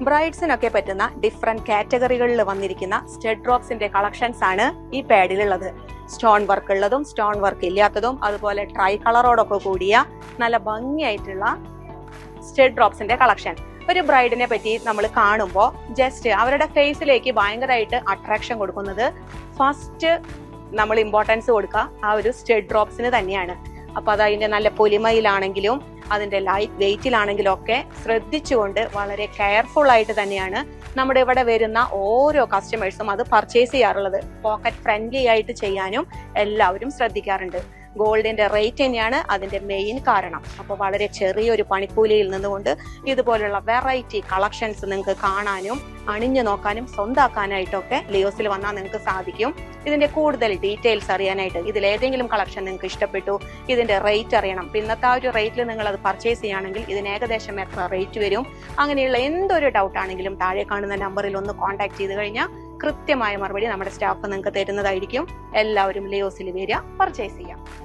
ബ്രൈഡ്സിനൊക്കെ പറ്റുന്ന ഡിഫറെന്റ് കാറ്റഗറികളിൽ വന്നിരിക്കുന്ന stud ഡ്രോപ്സിന്റെ collections ആണ് ഈ പാഡിലുള്ളത്. സ്റ്റോൺ വർക്ക് ഉള്ളതും സ്റ്റോൺ വർക്ക് ഇല്ലാത്തതും അതുപോലെ ട്രൈ കളറോടൊക്കെ കൂടിയ നല്ല ഭംഗിയായിട്ടുള്ള സ്റ്റഡ് ഡ്രോപ്സിന്റെ കളക്ഷൻ. ഒരു ബ്രൈഡിനെ പറ്റി നമ്മൾ കാണുമ്പോൾ ജസ്റ്റ് അവരുടെ ഫേസിലേക്ക് ഭയങ്കരമായിട്ട് അട്രാക്ഷൻ കൊടുക്കുന്നത് ഫസ്റ്റ് നമ്മൾ ഇമ്പോർട്ടൻസ് കൊടുക്കുക ആ ഒരു സ്റ്റഡ് ഡ്രോപ്സിന് തന്നെയാണ്. അപ്പൊ അത് അതിന്റെ നല്ല പൊലിമയിലാണെങ്കിലും അതിന്റെ ലൈറ്റ് വെയിറ്റിലാണെങ്കിലും ഒക്കെ ശ്രദ്ധിച്ചുകൊണ്ട് വളരെ കെയർഫുൾ ആയിട്ട് തന്നെയാണ് നമ്മുടെ ഇവിടെ വരുന്ന ഓരോ കസ്റ്റമേഴ്സും അത് പർച്ചേസ് ചെയ്യാറുള്ളത്. പോക്കറ്റ് ഫ്രണ്ട്ലി ആയിട്ട് ചെയ്യാനും എല്ലാവരും ശ്രദ്ധിക്കാറുണ്ട്. ഗോൾഡിന്റെ റേറ്റ് തന്നെയാണ് അതിന്റെ മെയിൻ കാരണം. അപ്പോൾ വളരെ ചെറിയൊരു പണിക്കൂലിയിൽ നിന്നുകൊണ്ട് ഇതുപോലുള്ള വെറൈറ്റി കളക്ഷൻസ് നിങ്ങൾക്ക് കാണാനും അണിഞ്ഞു നോക്കാനും സ്വന്താക്കാനായിട്ടൊക്കെ ലിയോസിൽ വന്നാൽ നിങ്ങൾക്ക് സാധിക്കും. ഇതിന്റെ കൂടുതൽ ഡീറ്റെയിൽസ് അറിയാനായിട്ട് ഇതിലേതെങ്കിലും കളക്ഷൻ നിങ്ങൾക്ക് ഇഷ്ടപ്പെട്ടു, ഇതിന്റെ റേറ്റ് അറിയണം, ഇന്നത്തെ ആ ഒരു റേറ്റിൽ നിങ്ങൾ അത് പർച്ചേസ് ചെയ്യുകയാണെങ്കിൽ ഇതിന് ഏകദേശം എത്ര റേറ്റ് വരും, അങ്ങനെയുള്ള എന്തൊരു ഡൗട്ട് ആണെങ്കിലും താഴെ കാണുന്ന നമ്പറിൽ ഒന്ന് കോൺടാക്ട് ചെയ്ത് കഴിഞ്ഞാൽ കൃത്യമായ മറുപടി നമ്മുടെ സ്റ്റാഫ് നിങ്ങൾക്ക് തരുന്നതായിരിക്കും. എല്ലാവരും ലിയോസിൽ വരിക, പർച്ചേസ് ചെയ്യാം.